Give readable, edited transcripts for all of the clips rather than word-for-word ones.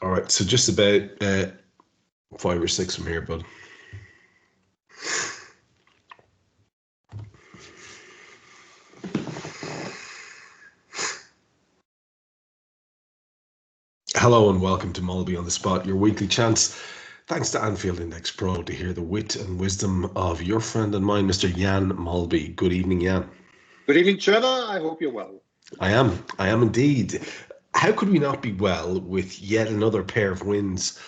All right, so just about 5 or 6 from here, bud. Hello and welcome to Molby on the Spot, your weekly chance, thanks to Anfield Index Pro, to hear the wit and wisdom of your friend and mine, Mr. Jan Molby. Good evening, Jan. Good evening, Trevor. I hope you're well. I am indeed. How could we not be well with yet another pair of wins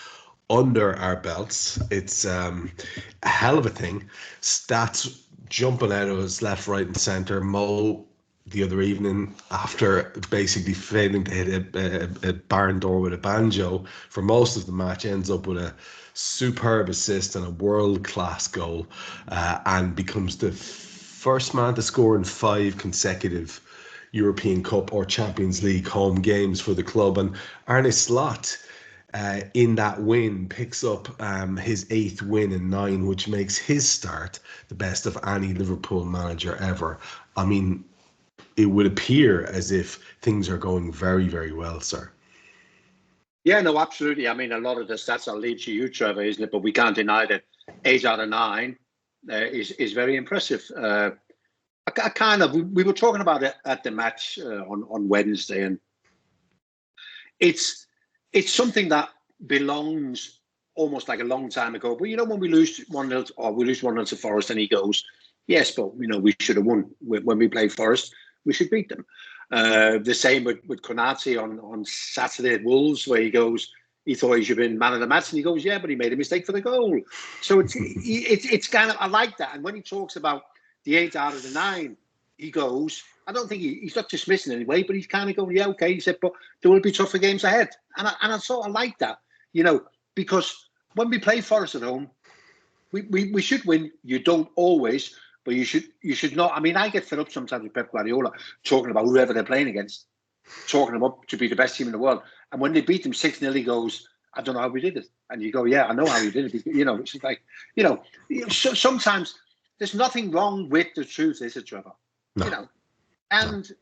under our belts? It's a hell of a thing. Stats jumping out of us left, right, and centre. Mo the other evening, after basically failing to hit a barn door with a banjo for most of the match, ends up with a superb assist and a world-class goal, and becomes the first man to score in 5 consecutive European Cup or Champions League home games for the club. And Arne Slot, in that win, picks up his 8th win in 9, which makes his start the best of any Liverpool manager ever. I mean, it would appear as if things are going very, very well, sir. Yeah, no, absolutely. I mean, a lot of the stats I'll leave to you, Trevor, isn't it? But we can't deny that 8 out of 9 is very impressive. We were talking about it at the match on Wednesday, and it's something that belongs almost like a long time ago. But, you know, when we lose 1-0 or we lose 1-0 to Forest, and he goes, yes, but, you know, we should have won. When we played Forest, we should beat them. The same with Konate on Saturday at Wolves, where he goes, he thought he should have been man of the match, and he goes, yeah, but he made a mistake for the goal. So it's kind of, I like that. And when he talks about the 8 out of the 9, he goes, I don't think he's not dismissing anyway, but he's kind of going, yeah, okay. He said, but there will be tougher games ahead. And I sort of like that, you know, because when we play Forest at home, we should win. You don't always, but you should not. I mean, I get fed up sometimes with Pep Guardiola talking about whoever they're playing against, talking them up to be the best team in the world. And when they beat them 6-0, he goes, I don't know how we did it. And you go, yeah, I know how you did it. You know, it's just like, you know, so sometimes there's nothing wrong with the truth, is it, Trevor? No. You know, and,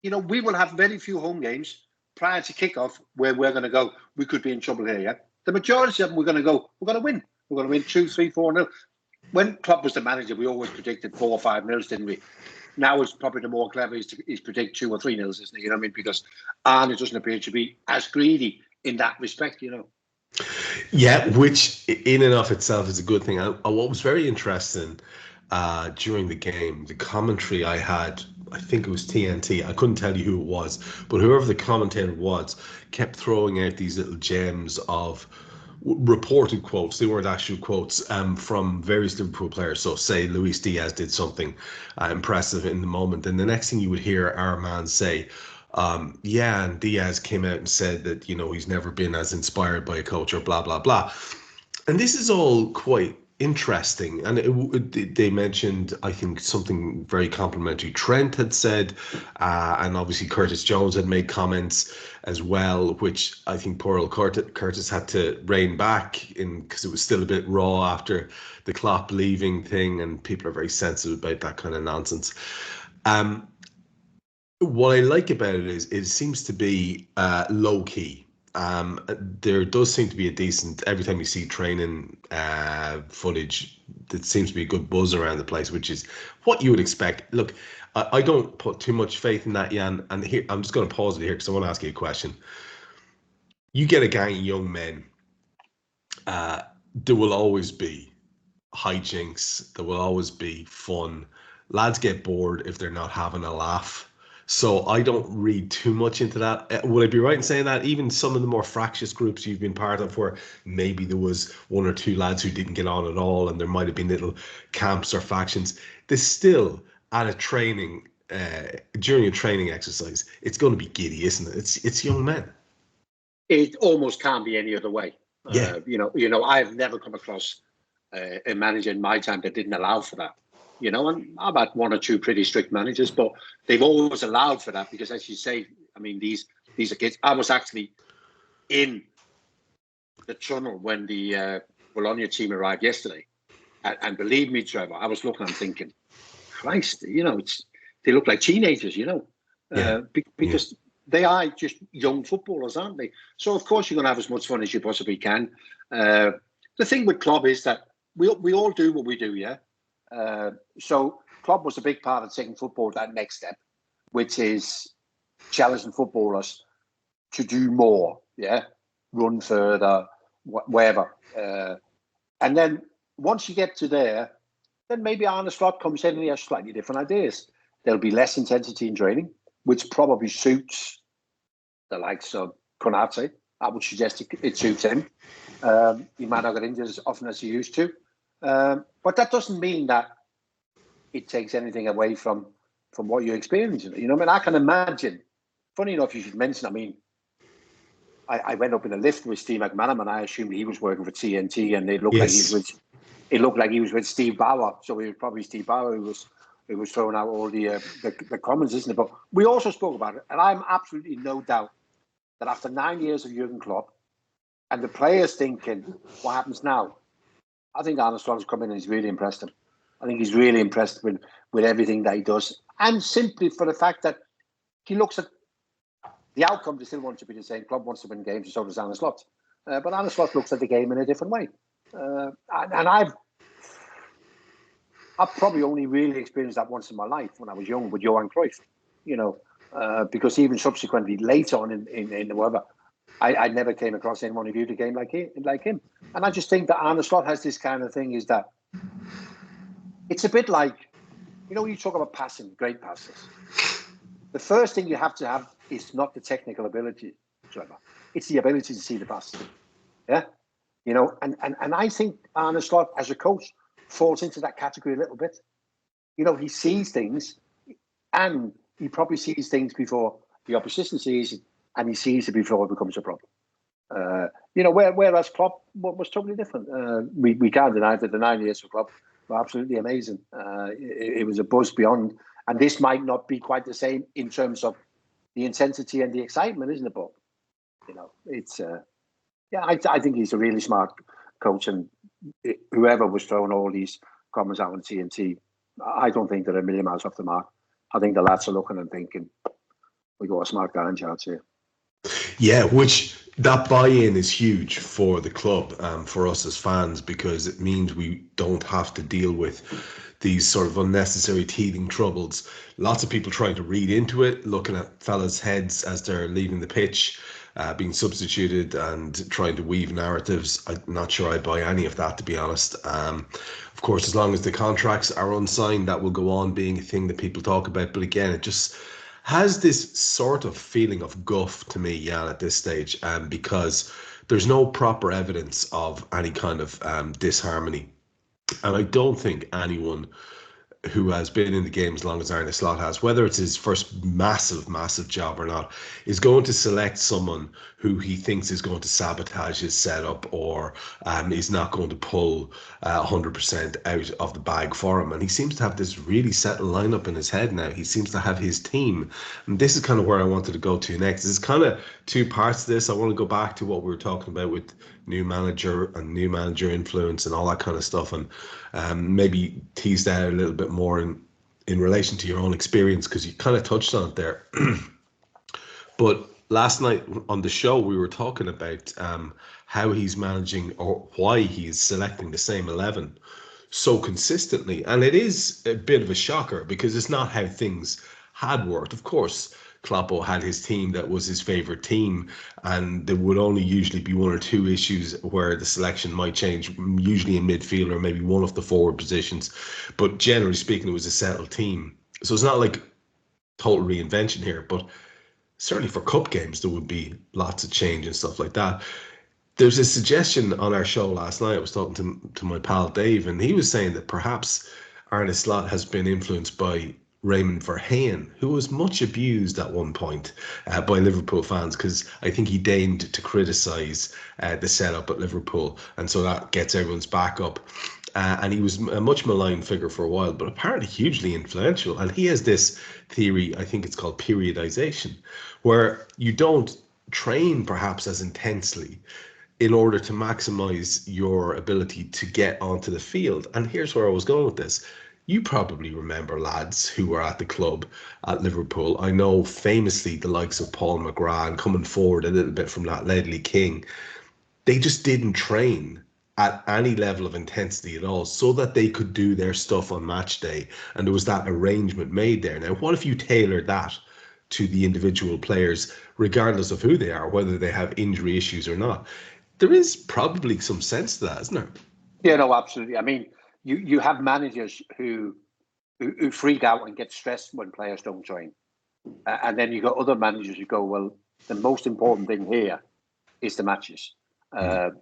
you know, we will have very few home games prior to kickoff where we're going to go, we could be in trouble here, yeah? The majority of them, we're going to go, we're going to win. We're going to win 2, 3, 4-0. When Klopp was the manager, we always predicted 4 or 5-0, didn't we? Now it's probably the more clever is predict 2 or 3-0, isn't it? You know what I mean? Because Arne doesn't appear to be as greedy in that respect, you know. Yeah, which in and of itself is a good thing. What was very interesting during the game, the commentary I had, I think it was TNT, I couldn't tell you who it was, but whoever the commentator was kept throwing out these little gems of reported quotes. They weren't actual quotes from various Liverpool players. So say Luis Diaz did something impressive in the moment, and the next thing you would hear our man say, yeah, and Diaz came out and said that, you know, he's never been as inspired by a coach or blah, blah, blah. And this is all quite interesting. And they mentioned, I think, something very complimentary Trent had said, and obviously Curtis Jones had made comments as well, which I think poor old Curtis had to rein back in because it was still a bit raw after the Klopp leaving thing, and people are very sensitive about that kind of nonsense. What I like about it is it seems to be low key. There does seem to be a decent, every time you see training footage, there seems to be a good buzz around the place, which is what you would expect. Look, I don't put too much faith in that, Jan, and here I'm just going to pause it here because I want to ask you a question. You get a gang of young men, there will always be hijinks, there will always be fun. Lads get bored if they're not having a laugh. So I don't read too much into that. Would I be right in saying that even some of the more fractious groups you've been part of, where maybe there was 1 or 2 lads who didn't get on at all, and there might have been little camps or factions, there's still at a training, during a training exercise, it's going to be giddy, isn't it? It's young men. It almost can't be any other way. Yeah. You know, I've never come across a manager in my time that didn't allow for that. You know, and I've had 1 or 2 pretty strict managers, but they've always allowed for that because, as you say, I mean, these are kids. I was actually in the tunnel when the Bologna team arrived yesterday, and believe me, Trevor, I was looking, I'm thinking, Christ, you know, they look like teenagers, you know, because they are just young footballers, aren't they? So of course you're going to have as much fun as you possibly can. The thing with Klopp is that we all do what we do, yeah. So Klopp was a big part of taking football to that next step, which is challenging footballers to do more, yeah, run further, wherever. And then once you get to there, then maybe Arne Slot comes in and he has slightly different ideas. There'll be less intensity in training, which probably suits the likes of Konate. I would suggest it suits him. He might not get injured as often as he used to. But that doesn't mean that it takes anything away from what you're experiencing. You know, I mean, I can imagine, funny enough, you should mention, I mean, I went up in a lift with Steve McManaman and I assumed he was working for TNT and it looked like he was with Steve Bauer. So it was probably Steve Bauer who was throwing out all the comments, isn't it? But we also spoke about it, and I'm absolutely no doubt that after 9 years of Jurgen Klopp and the players thinking, what happens now? I think Arne Slot has come in and he's really impressed him. I think he's really impressed with everything that he does. And simply for the fact that he looks at the outcome, they still want to be the same. Klopp wants to win games, and so does Arne Slot. But Arne Slot looks at the game in a different way. And I've probably only really experienced that once in my life when I was young with Johan Cruyff, you know, because even subsequently later on in the whatever, I never came across anyone who viewed the game like him. And I just think that Arne Slot has this kind of thing, is that it's a bit like, you know, you talk about passing, great passes. The first thing you have to have is not the technical ability, Trevor. It's the ability to see the pass. Yeah? You know, and I think Arne Slot as a coach falls into that category a little bit. You know, he sees things, and he probably sees things before the opposition sees it, and he sees it before it becomes a problem. You know, whereas Klopp was totally different. We can't deny that the 9 years of Klopp were absolutely amazing. It was a buzz beyond, and this might not be quite the same in terms of the intensity and the excitement, isn't it? But you know, it's I think he's a really smart coach, and whoever was throwing all these comments out on TNT, I don't think they're a million miles off the mark. I think the lads are looking and thinking, we got a smart guy in charge here. Yeah, which that buy-in is huge for the club, for us as fans, because it means we don't have to deal with these sort of unnecessary teething troubles. Lots of people trying to read into it, looking at fellas' heads as they're leaving the pitch, being substituted and trying to weave narratives. I'm not sure I buy any of that, to be honest. Of course, as long as the contracts are unsigned, that will go on being a thing that people talk about. But again, it just has this sort of feeling of guff to me, Jan, at this stage, because there's no proper evidence of any kind of disharmony. And I don't think anyone who has been in the game as long as Arne Slot has, whether it's his first massive job or not, is going to select someone who he thinks is going to sabotage his setup, or is not going to pull 100% out of the bag for him. And he seems to have this really settled lineup in his head now. He seems to have his team. And this is kind of where I wanted to go to next. There's kind of two parts to this. I want to go back to what we were talking about with new manager and new manager influence and all that kind of stuff, and maybe tease that a little bit more in relation to your own experience, because you kind of touched on it there. But last night on the show, we were talking about how he's managing, or why he's selecting the same 11 so consistently. And it is a bit of a shocker, because it's not how things had worked. Of course, Kloppo had his team that was his favourite team, and there would only usually be one or two issues where the selection might change, usually in midfield or maybe one of the forward positions. But generally speaking, it was a settled team. So it's not like total reinvention here, but certainly for cup games, there would be lots of change and stuff like that. There's a suggestion on our show last night. I was talking to my pal Dave, and he was saying that perhaps Arne Slot has been influenced by Raymond Verheyen, who was much abused at one point by Liverpool fans, because I think he deigned to criticise the setup at Liverpool, and so that gets everyone's back up. And he was a much maligned figure for a while, but apparently hugely influential. And he has this theory, I think it's called periodization, where you don't train perhaps as intensely in order to maximize your ability to get onto the field. And here's where I was going with this. You probably remember lads who were at the club at Liverpool. I know famously the likes of Paul McGrath coming forward a little bit from that Ledley King. They just didn't train at any level of intensity at all so that they could do their stuff on match day. And there was that arrangement made there. Now, what if you tailored that to the individual players, regardless of who they are, whether they have injury issues or not? There is probably some sense to that, isn't there? Yeah, no, absolutely. I mean, you have managers who freak out and get stressed when players don't train. And then you've got other managers who go, well, the most important thing here is the matches.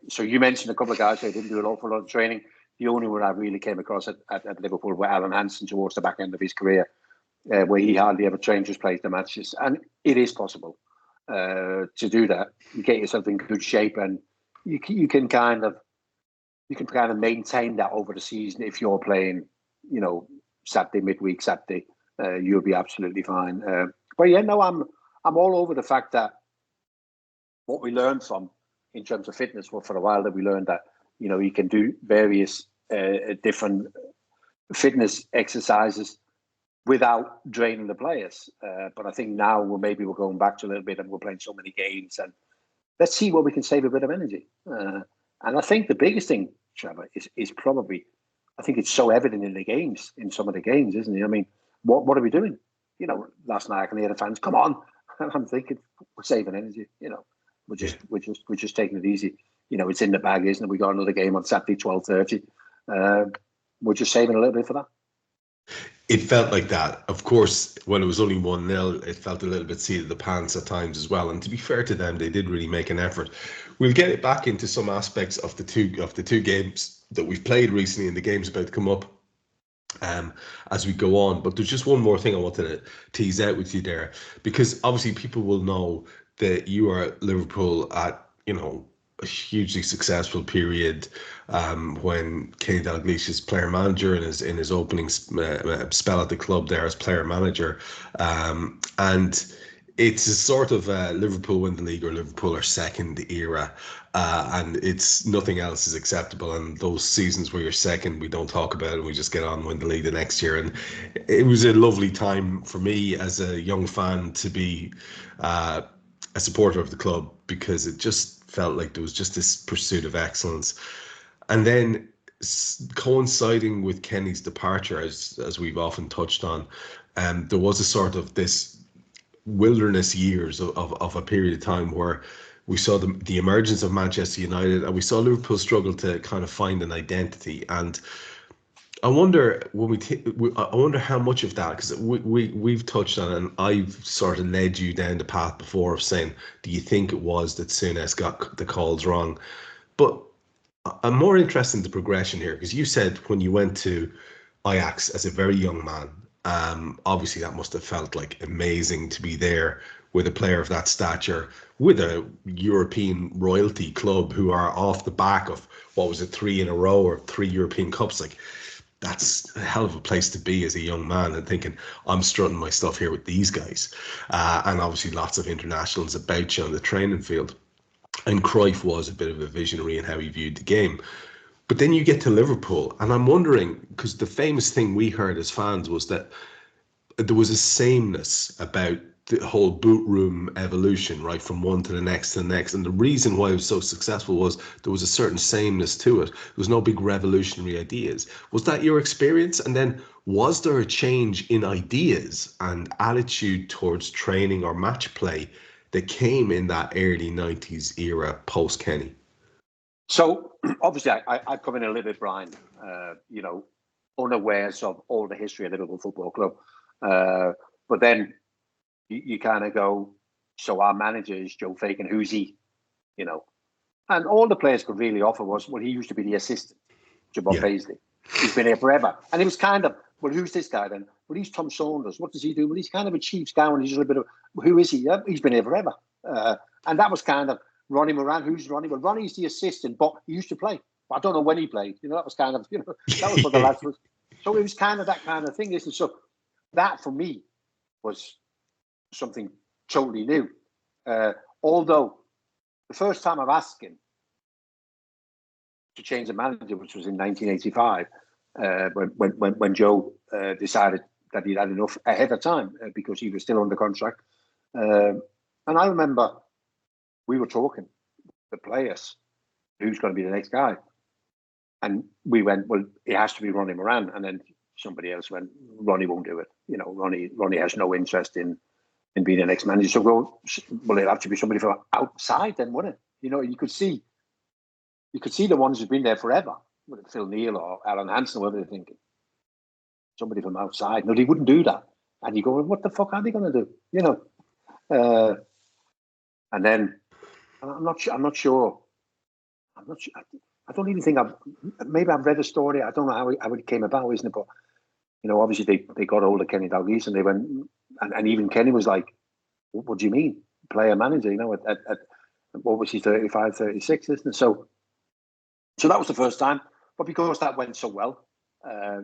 So you mentioned a couple of guys who didn't do an awful lot of training. The only one I really came across at Liverpool were Alan Hansen towards the back end of his career, where he hardly ever trained, just played the matches. And it is possible to do that. You get yourself in good shape, and you can kind of maintain that over the season. If you're playing, Saturday, midweek Saturday, you'll be absolutely fine. But yeah, no, I'm all over the fact that what we learned from in terms of fitness, well, for a while that we learned that, you can do various different fitness exercises without draining the players. But I think now we're going back to a little bit, and we're playing so many games, and let's see where we can save a bit of energy. And I think the biggest thing, Trevor, is probably, I think it's so evident in some of the games, isn't it? I mean, what are we doing? Last night I can hear the fans, come on. I'm thinking, we're saving energy, we're just taking it easy. It's in the bag, isn't it? We got another game on Saturday, 12:30. We're just saving a little bit for that. It felt like that. Of course, when it was only 1-0, it felt a little bit seat of the pants at times as well. And to be fair to them, they did really make an effort. We'll get it back into some aspects of the two games that we've played recently, and the games about to come up as we go on. But there's just one more thing I wanted to tease out with you there, because obviously people will know that you are at Liverpool at, a hugely successful period when Kenny Dalglish's player manager in his opening spell at the club there as player manager, and it's a sort of Liverpool win the league or Liverpool are second era, and it's nothing else is acceptable. And those seasons where you're second, we don't talk about it. We just get on and win the league the next year. And it was a lovely time for me as a young fan to be a supporter of the club, because it just felt like there was just this pursuit of excellence. And then coinciding with Kenny's departure, as we've often touched on, there was a sort of this wilderness years of a period of time where we saw the emergence of Manchester United, and we saw Liverpool struggle to kind of find an identity. And I wonder I wonder how much of that, because we've touched on it, and I've sort of led you down the path before of saying, do you think it was that Souness got the calls wrong? But I'm more interested in the progression here, because you said when you went to Ajax as a very young man, obviously that must have felt like amazing to be there with a player of that stature, with a European royalty club who are off the back of, what was it, 3 in a row or 3 European Cups. Like, that's a hell of a place to be as a young man, and thinking, I'm strutting my stuff here with these guys. And obviously lots of internationals about you on the training field. And Cruyff was a bit of a visionary in how he viewed the game. But then you get to Liverpool, and I'm wondering, because the famous thing we heard as fans was that there was a sameness about the whole boot room evolution, right, from one to the next to the next. And the reason why it was so successful was there was a certain sameness to it. There was no big revolutionary ideas. Was that your experience? And then was there a change in ideas and attitude towards training or match play that came in that early 90s era post-Kenny? So obviously I come in a little bit blind, unawares of all the history of Liverpool Football Club. But then you kind of go, so our manager is Joe Fagan, who's he? And all the players could really offer was, well, he used to be the assistant to Bob Paisley. He's been here forever. And it was kind of, well, who's this guy then? Well, he's Tom Saunders. What does he do? Well, he's kind of a chief scout, and he's a little bit of, who is he? Yeah, he's been here forever. And that was kind of Ronnie Moran. Who's Ronnie? Well, Ronnie's the assistant, but he used to play. But I don't know when he played. That was kind of, that was what the lads was. So it was kind of that kind of thing, isn't it? So that for me was something totally new. Although the first time I've asked him to change the manager, which was in 1985, when Joe decided that he'd had enough ahead of time because he was still under contract. And I remember we were talking, the players, who's going to be the next guy? And we went, well, it has to be Ronnie Moran. And then somebody else went, Ronnie won't do it. Ronnie has no interest in being the next manager. So well, it'll have to be somebody from outside then, wouldn't it? You could see the ones who've been there forever, whether Phil Neal or Alan Hansen, whatever they're thinking. Somebody from outside. No, they wouldn't do that. And you go, well, what the fuck are they going to do? And then I'm not sure. I don't even think maybe I've read a story. I don't know how it came about, isn't it? But obviously they got hold of Kenny Dalglish and they went, and even Kenny was like, "What do you mean, player manager?" At what was he, 35, 36, isn't it? So that was the first time. But because that went so well,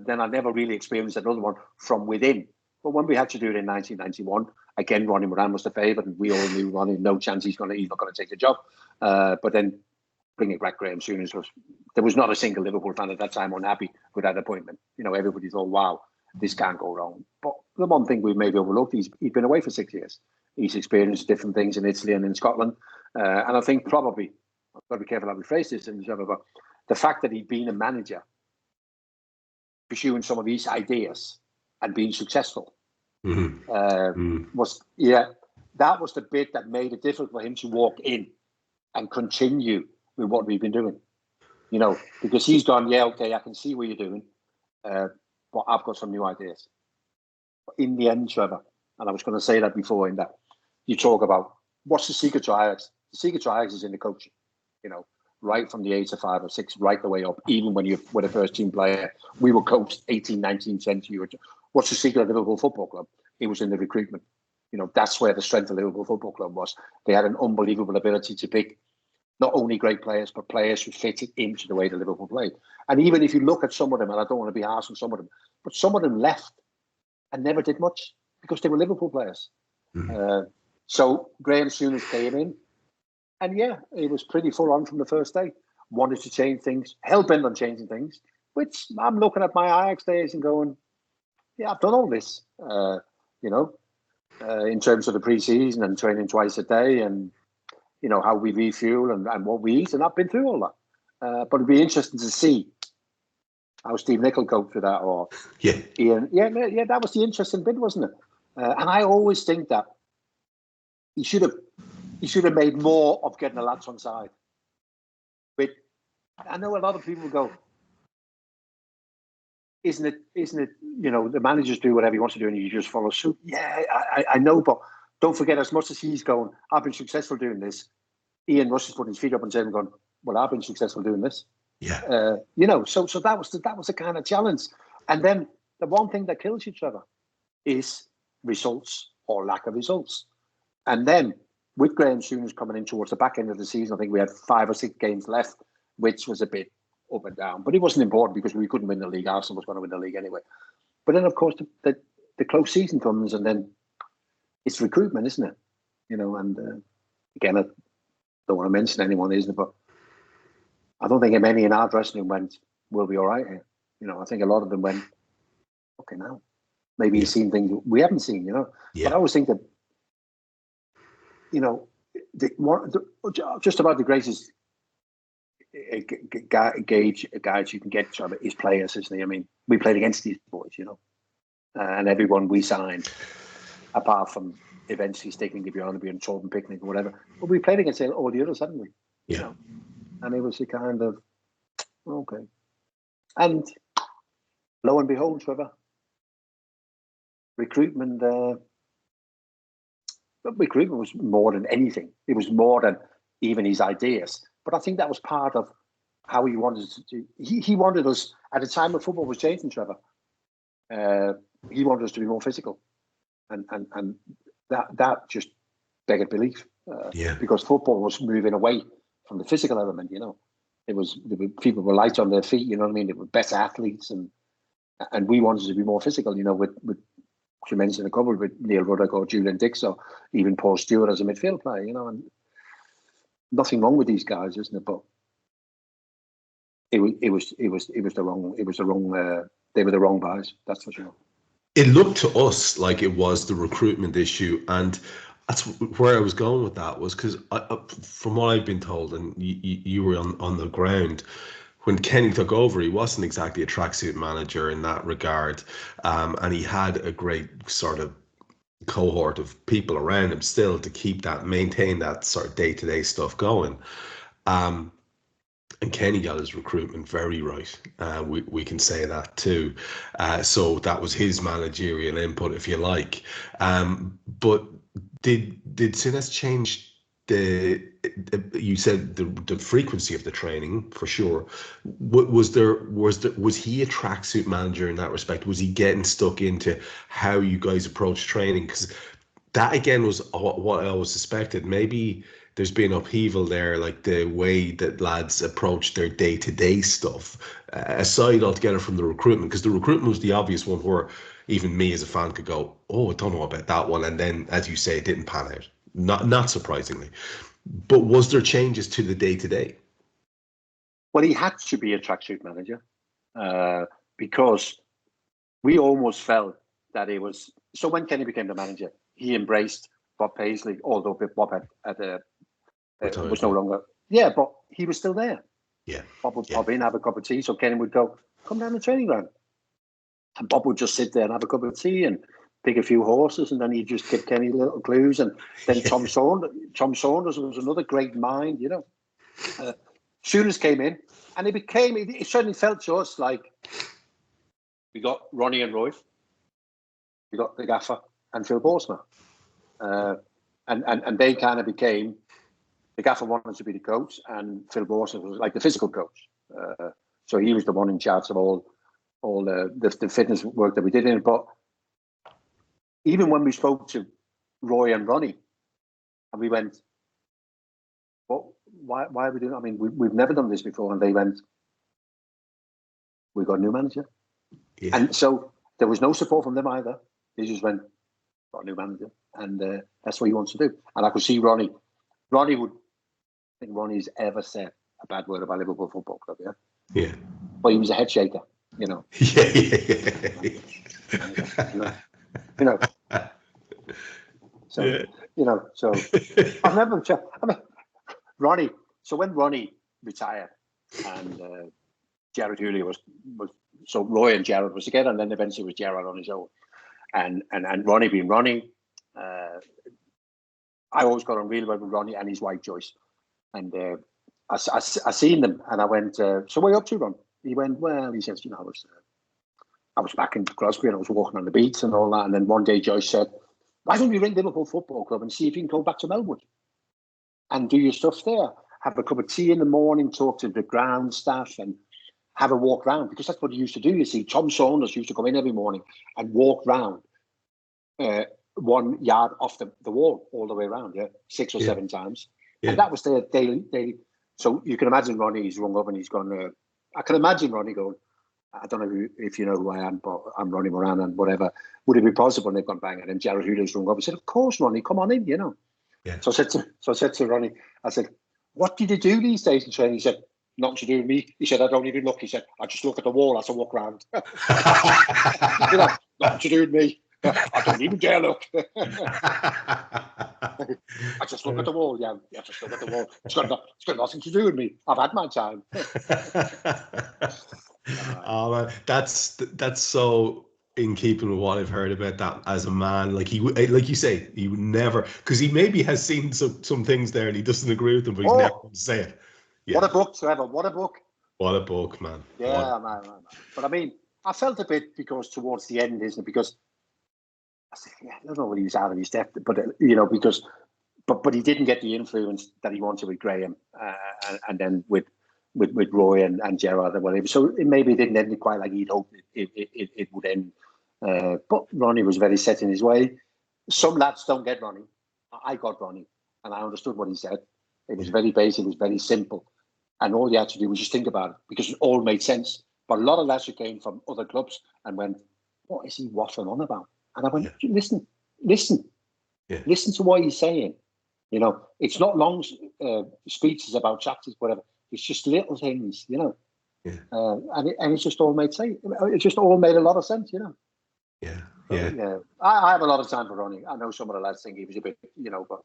then I never really experienced another one from within. But when we had to do it in 1991, again, Ronnie Moran was the favourite, and we all knew Ronnie, no chance he's not going to take the job. But then bringing back Graham Souness there was not a single Liverpool fan at that time unhappy with that appointment. Everybody thought, wow, this can't go wrong. But the one thing we maybe overlooked, he's been away for 6 years. He's experienced different things in Italy and in Scotland. And I think probably, I've got to be careful how we phrase this, but the fact that he'd been a manager, pursuing some of his ideas and being successful, was that was the bit that made it difficult for him to walk in and continue with what we've been doing. Because he's gone, yeah, okay, I can see what you're doing, but I've got some new ideas. But in the end, Trevor, and I was going to say that before, in that you talk about what's the secret to Ajax. The secret to Ajax is in the coaching, right from the age of 5 or 6, right the way up. Even when you were a first team player, we were coached 18th, 19th century. What's the secret of Liverpool Football Club? It was in the recruitment. That's where the strength of Liverpool Football Club was. They had an unbelievable ability to pick not only great players, but players who fitted into the way that Liverpool played. And even if you look at some of them, and I don't want to be harsh on some of them, but some of them left and never did much because they were Liverpool players. So Graham Souness came in, and it was pretty full on from the first day. Wanted to change things, hell-bent on changing things, which I'm looking at my Ajax days and going, yeah, I've done all this, in terms of the pre-season and training twice a day and, how we refuel and what we eat. And I've been through all that. But it'd be interesting to see how Steve Nicol coped with that, or Ian. Yeah, that was the interesting bit, wasn't it? And I always think that he should have made more of getting the lads on side. But I know a lot of people go, isn't it? The managers do whatever he wants to do, and you just follow suit. Yeah, I know, but don't forget, as much as he's going, I've been successful doing this. Ian Rush is putting his feet up and saying, "Going, well, I've been successful doing this." Yeah. So that was the kind of challenge. And then the one thing that kills you, Trevor, is results or lack of results. And then with Graham Souness coming in towards the back end of the season, I think we had 5 or 6 games left, which was a bit up and down. But it wasn't important because we couldn't win the league. Arsenal was going to win the league anyway. But then, of course, the close season comes, and then it's recruitment, isn't it? And again, I don't want to mention anyone, isn't it? But I don't think many in our dressing room went, we'll be all right here. I think a lot of them went, okay, now maybe he's seen things we haven't seen, Yeah. But I always think that, just about the greatest gauge you can get is players, isn't he? I mean, we played against these boys, and everyone we signed, apart from eventually sticking to Bjornaby and Torben Picnic or whatever, but we played against all the others, hadn't we? Yeah. And it was a kind of, okay. And lo and behold, Trevor, recruitment was more than anything. It was more than even his ideas. But I think that was part of how he wanted us to do. He wanted us, at a time when football was changing, Trevor, he wanted us to be more physical. And that just begged belief. Because football was moving away from the physical element, people were light on their feet, you know what I mean? They were better athletes, and we wanted to be more physical, with you mentioned a couple, with Neil Ruddock or Julian Dix, or even Paul Stewart as a midfield player, and nothing wrong with these guys, isn't it? But it was the wrong. They were the wrong guys. That's for sure. It looked to us like it was the recruitment issue, and that's where I was going with that, was because from what I've been told, and you were on the ground when Kenny took over, he wasn't exactly a tracksuit manager in that regard, and he had a great sort of cohort of people around him still to maintain that sort of day-to-day stuff going. And Kenny got his recruitment very right. We can say that too. So that was his managerial input, if you like. But did Sinas change you said the frequency of the training for sure? Was he a tracksuit manager in that respect? Was he getting stuck into how you guys approach training? Because that again was what I always suspected. Maybe there's been upheaval there, like the way that lads approach their day-to-day stuff, aside altogether from the recruitment, because the recruitment was the obvious one where even me as a fan could go, oh, I don't know about that one. And then, as you say, it didn't pan out, not surprisingly. But was there changes to the day-to-day? Well, he had to be a tracksuit manager because we almost felt that it was... So when Kenny became the manager, he embraced Bob Paisley, although Bob was no longer... Yeah, but he was still there. Yeah. Bob would pop in, have a cup of tea, so Kenny would go, come down the training ground. And Bob would just sit there and have a cup of tea and pick a few horses, and then he'd just give Kenny little clues. And then Tom Saunders was another great mind, you know. Sooners came in, and it certainly felt to us like we got Ronnie and Roy, we got the gaffer and Phil Borsma. And they kind of became... The gaffer wanted to be the coach, and Phil Borsma was like the physical coach. So he was the one in charge of all the fitness work that we did in it. But even when we spoke to Roy and Ronnie, and we went, "Well, why are we doing? I mean, we've never done this before." And they went, "We got a new manager," and so there was no support from them either. They just went, "Got a new manager," and that's what he wants to do. And I could see Ronnie. Ronnie would... I think Ronnie's ever said a bad word about Liverpool Football Club, yeah? Yeah. But he was a head shaker, you know. You know. So, yeah. You know, so I remember, Ronnie, so when Ronnie retired and Gerard Houllier was, so Roy and Gerard was together, and then eventually it was Gerard on his own. And Ronnie being Ronnie, I always got on really well with Ronnie and his wife Joyce. And I seen them, and I went, so what are you up to, Ron? He went, well, he says, you know, I was back in Crosby and I was walking on the beach and all that. And then one day Joyce said, why don't you ring Liverpool Football Club and see if you can go back to Melwood and do your stuff there? Have a cup of tea in the morning, talk to the ground staff and have a walk round, because that's what he used to do. You see, Tom Saunders used to come in every morning and walk round 1 yard off the wall all the way around, 6 or 7 times. Yeah. And that was their daily. So you can imagine Ronnie's rung up and he's gone, I can imagine Ronnie going, I don't know if you know who I am, but I'm Ronnie Moran and whatever. Would it be possible? And they've gone bang. And then Gerard Houlier's rung up and said, of course, Ronnie, come on in, you know. Yeah. So I said to Ronnie, I said, what do you do these days in training? He said, nothing to do with me. He said, I don't even look. He said, I just look at the wall as I walk around. You know, nothing to do with me. I don't even dare look. I just look at the wall, yeah. I just look at the wall. It's got nothing to do with me. I've had my time. Oh man, that's so in keeping with what I've heard about that as a man. Like like you say, he would never, because he maybe has seen some things there and he doesn't agree with them, but he's never going to say it. Yeah. What a book, Trevor! What a book! What a book, man! Yeah, man. But I mean, I felt a bit because towards the end, isn't it? Because I don't know what he was out of his depth, but you know, because but he didn't get the influence that he wanted with Graham, and then with Roy and Gerard and whatever. So maybe it didn't end quite like he'd hoped it would end. But Ronnie was very set in his way. Some lads don't get Ronnie. I got Ronnie, and I understood what he said. It was very basic. It was very simple, and all you had to do was just think about it because it all made sense. But a lot of lads who came from other clubs and went, "What is he waffling on about?" And I went, listen to what he's saying. You know, it's not long speeches about chapters, whatever. It's just little things, you know. Yeah. And it just all made sense. It just all made a lot of sense, you know. Yeah. So, yeah. I have a lot of time for Ronnie. I know some of the lads think he was a bit, you know, but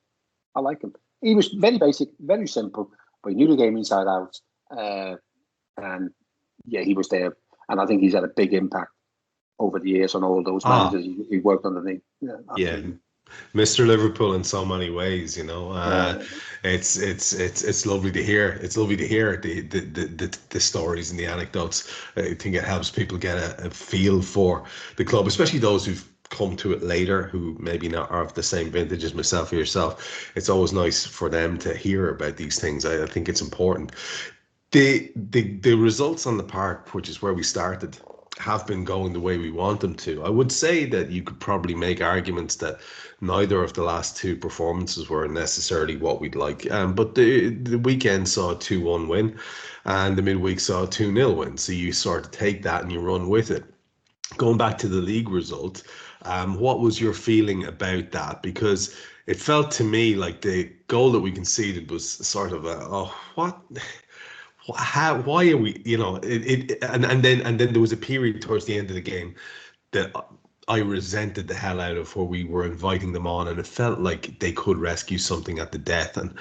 I like him. He was very basic, very simple, but he knew the game inside out. And yeah, he was there. And I think he's had a big impact over the years on all those managers he worked underneath. Yeah, absolutely. Yeah. Mr. Liverpool in so many ways, you know. It's lovely to hear. It's lovely to hear the stories and the anecdotes. I think it helps people get a feel for the club, especially those who've come to it later, who maybe not are of the same vintage as myself or yourself. It's always nice for them to hear about these things. I think it's important. The results on the park, which is where we started, have been going the way we want them to. I would say that you could probably make arguments that neither of the last two performances were necessarily what we'd like. But the weekend saw a 2-1 win and the midweek saw a 2-0 win. So you sort of take that and you run with it. Going back to the league result, what was your feeling about that? Because it felt to me like the goal that we conceded was sort of what? How, why are we, you know, and then there was a period towards the end of the game that I resented the hell out of, where we were inviting them on and it felt like they could rescue something at the death, and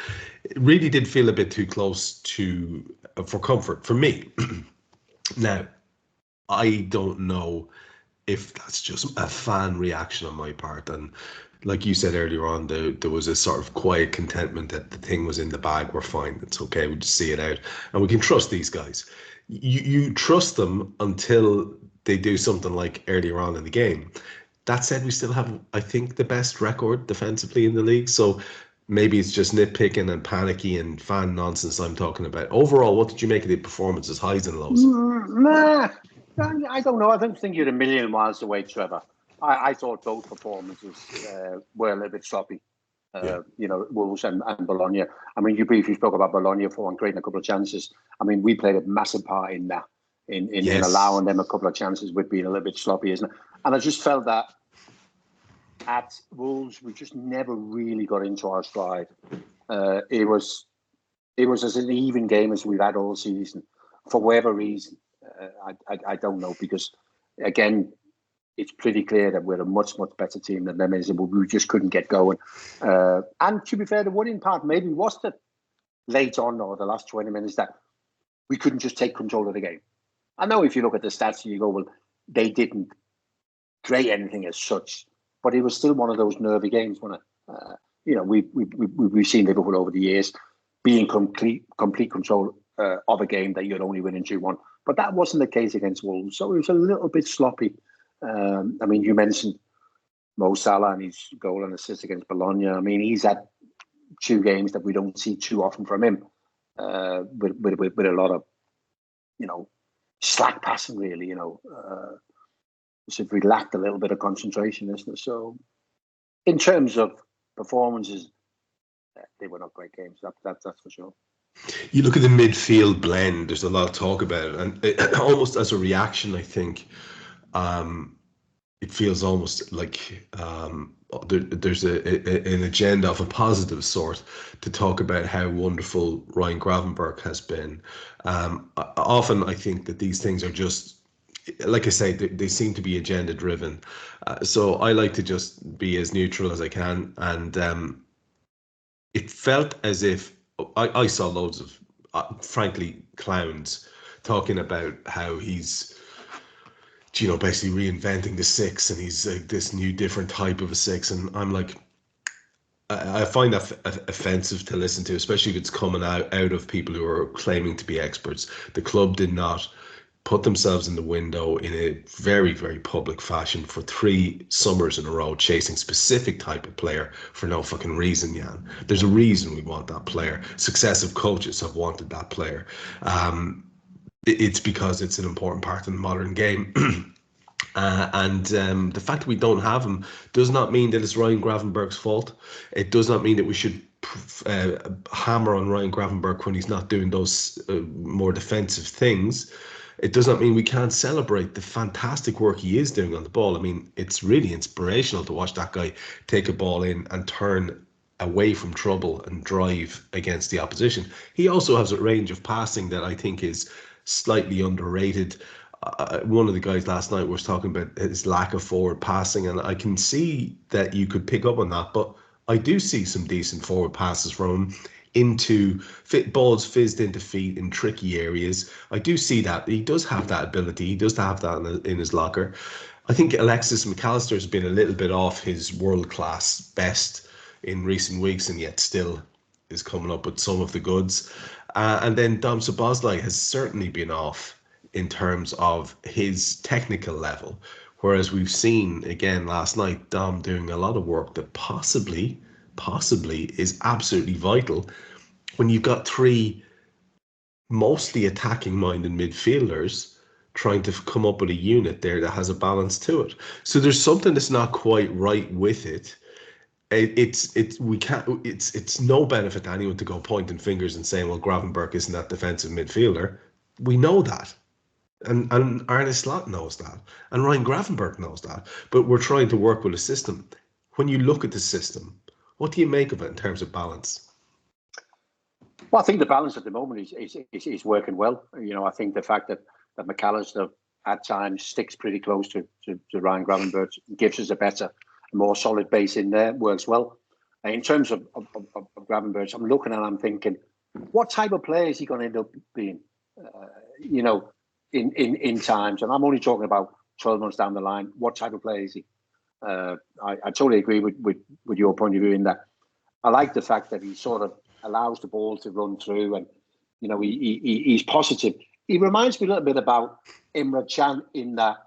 it really did feel a bit too close to for comfort for me. Now, I don't know if that's just a fan reaction on my part. And like you said earlier on, there was a sort of quiet contentment that the thing was in the bag. We're fine. It's okay. We'll just see it out. And we can trust these guys. You trust them until they do something like earlier on in the game. That said, we still have, I think, the best record defensively in the league. So maybe it's just nitpicking and panicky and fan nonsense I'm talking about. Overall, what did you make of the performances, highs and lows? Nah, I don't know. I don't think you're a million miles away, Trevor. I thought both performances were a little bit sloppy. You know, Wolves and Bologna. I mean, you briefly spoke about Bologna for creating a couple of chances. I mean, we played a massive part in that, in allowing them a couple of chances with being a little bit sloppy, isn't it? And I just felt that at Wolves, we just never really got into our stride. It was as an even game as we've had all season, for whatever reason. I don't know, because again, it's pretty clear that we're a much better team than them is, but we just couldn't get going. And to be fair, the winning part maybe was that late on, or the last 20 minutes, that we couldn't just take control of the game. I know if you look at the stats, you go, well, they didn't create anything as such, but it was still one of those nervy games, wasn't it? You know, we've seen Liverpool over the years being complete control of a game that you'd only win in 2-1. But that wasn't the case against Wolves. So it was a little bit sloppy. I mean, you mentioned Mo Salah and his goal and assist against Bologna. I mean, he's had two games that we don't see too often from him, with a lot of, you know, slack passing, really, you know. So we lacked a little bit of concentration, isn't it? So in terms of performances, they were not great games. That's for sure. You look at the midfield blend, there's a lot of talk about it, and almost as a reaction, I think it feels almost like there's an agenda of a positive sort to talk about how wonderful Ryan Gravenberch has been. Often I think that these things are just, like I say, they seem to be agenda driven. So I like to just be as neutral as I can, and it felt as if I saw loads of, frankly, clowns talking about how he's, you know, basically reinventing the six, and he's this new different type of a six. And I'm like, I find that offensive to listen to, especially if it's coming out of people who are claiming to be experts. The club did not put themselves in the window in a very, very public fashion for 3 summers in a row, chasing specific type of player for no fucking reason, Jan. There's a reason we want that player. Successive coaches have wanted that player. It's because it's an important part of the modern game. And the fact that we don't have him does not mean that it's Ryan Gravenberch's fault. It does not mean that we should hammer on Ryan Gravenberch when he's not doing those more defensive things. It does not mean we can't celebrate the fantastic work he is doing on the ball. I mean, it's really inspirational to watch that guy take a ball in and turn away from trouble and drive against the opposition. He also has a range of passing that I think is slightly underrated. One of the guys last night was talking about his lack of forward passing, and I can see that you could pick up on that. But I do see some decent forward passes from him into balls fizzed into feet in tricky areas. I do see that he does have that ability. He does have that in his locker. I think Alexis McAllister has been a little bit off his world-class best in recent weeks, and yet still is coming up with some of the goods. And then Dom Szoboszlai has certainly been off in terms of his technical level, whereas we've seen again last night Dom doing a lot of work that possibly is absolutely vital when you've got three mostly attacking minded midfielders trying to come up with a unit there that has a balance to it. So there's something that's not quite right with it. It's no benefit to anyone to go pointing fingers and saying, well, Gravenberch isn't that defensive midfielder. We know that. And Arne Slot knows that. And Ryan Gravenberch knows that. But we're trying to work with a system. When you look at the system, what do you make of it in terms of balance? Well, I think the balance at the moment is working well. You know, I think the fact that McAllister at times sticks pretty close to Ryan Gravenberch, gives us a better, more solid base in there, works well. In terms of Gravenberch, I'm looking and I'm thinking, what type of player is he going to end up being? You know, in times, and I'm only talking about 12 months down the line. What type of player is he? I totally agree with your point of view in that. I like the fact that he sort of allows the ball to run through, and you know he's positive. He reminds me a little bit about Emre Can in that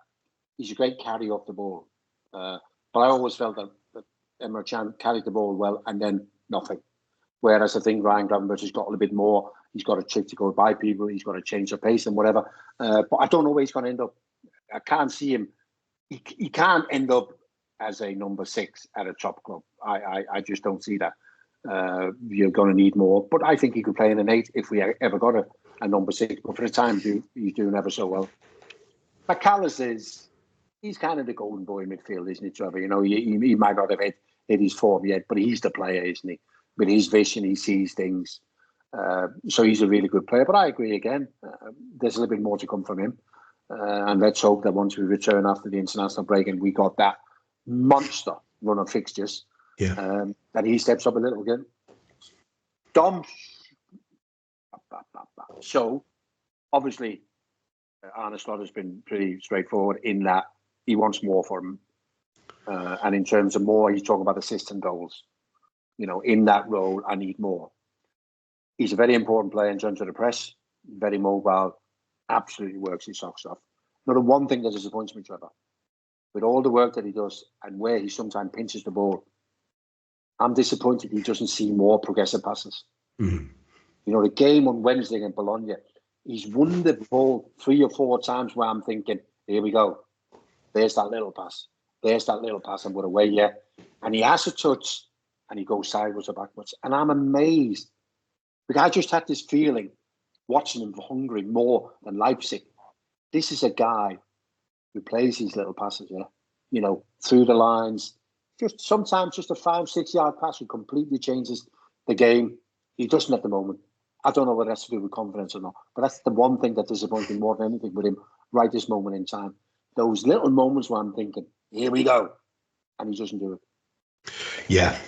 he's a great carry off the ball. But I always felt that Emre Can carried the ball well and then nothing. Whereas I think Ryan Gravenberch has got a little bit more. He's got a trick to go by people. He's got to change the pace and whatever. But I don't know where he's going to end up. I can't see him. He can't end up as a number 6 at a top club. I just don't see that. You're going to need more. But I think he could play in an 8 if we ever got a number 6. But for the time, he's doing ever so well. McAllister he's kind of the golden boy in midfield, isn't he, Trevor? You know, he might not have hit his form yet, but he's the player, isn't he? With his vision, he sees things. So he's a really good player. But I agree again. There's a little bit more to come from him. And let's hope that once we return after the international break and we got that monster run of fixtures, that he steps up a little again. Dom. So, obviously, Arne Slot has been pretty straightforward in that he wants more for him. And in terms of more, he's talking about assist and goals. You know, in that role, I need more. He's a very important player in terms of the press, very mobile, absolutely works his socks off. Now, the one thing that disappoints me, Trevor, with all the work that he does and where he sometimes pinches the ball, I'm disappointed he doesn't see more progressive passes. Mm-hmm. You know, the game on Wednesday in Bologna, he's won the ball 3 or 4 times where I'm thinking, here we go. There's that little pass. There's that little pass. And we're away, yeah. And he has a touch and he goes sideways or backwards. And I'm amazed. Because I just had this feeling, watching him for Hungary more than Leipzig. This is a guy who plays these little passes, yeah. You know, through the lines. Sometimes just a 5-6 yard pass who completely changes the game. He doesn't at the moment. I don't know whether that's to do with confidence or not, but that's the one thing that disappoints me more than anything with him right this moment in time. Those little moments where I'm thinking, here we go, and he doesn't do it. Yeah.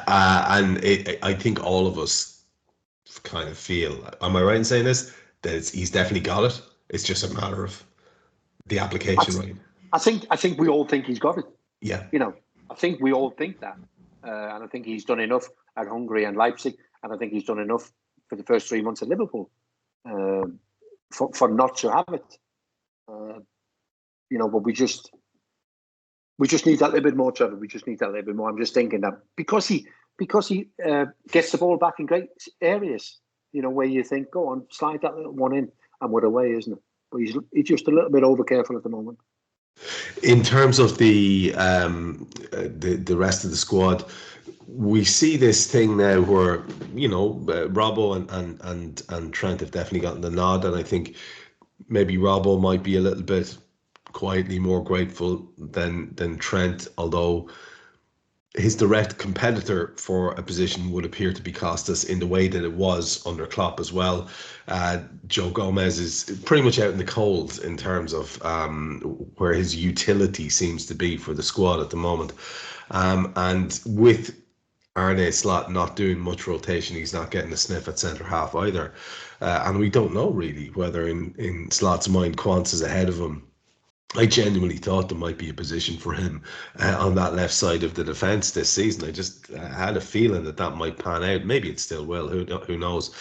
And I think all of us kind of feel, am I right in saying this, that he's definitely got it? It's just a matter of the application, right? I think we all think he's got it. Yeah. You know, I think we all think that. And I think he's done enough at Hungary and Leipzig, and I think he's done enough for the first 3 months at Liverpool for not to have it. You know, but we just need that little bit more, Trevor. We just need that little bit more. I'm just thinking that because he gets the ball back in great areas, you know, where you think, go on, slide that little one in, and we're away, isn't it? But he's just a little bit over careful at the moment. In terms of the rest of the squad, we see this thing now where, you know, Robbo and Trent have definitely gotten the nod, and I think maybe Robbo might be a little bit quietly more grateful than Trent, although his direct competitor for a position would appear to be Costas in the way that it was under Klopp as well. Joe Gomez is pretty much out in the cold in terms of where his utility seems to be for the squad at the moment. And with Arne Slot not doing much rotation, he's not getting a sniff at centre half either. And we don't know really whether in Slot's mind Quance is ahead of him. I genuinely thought there might be a position for him on that left side of the defence this season. I just had a feeling that might pan out. Maybe it still will. Who knows?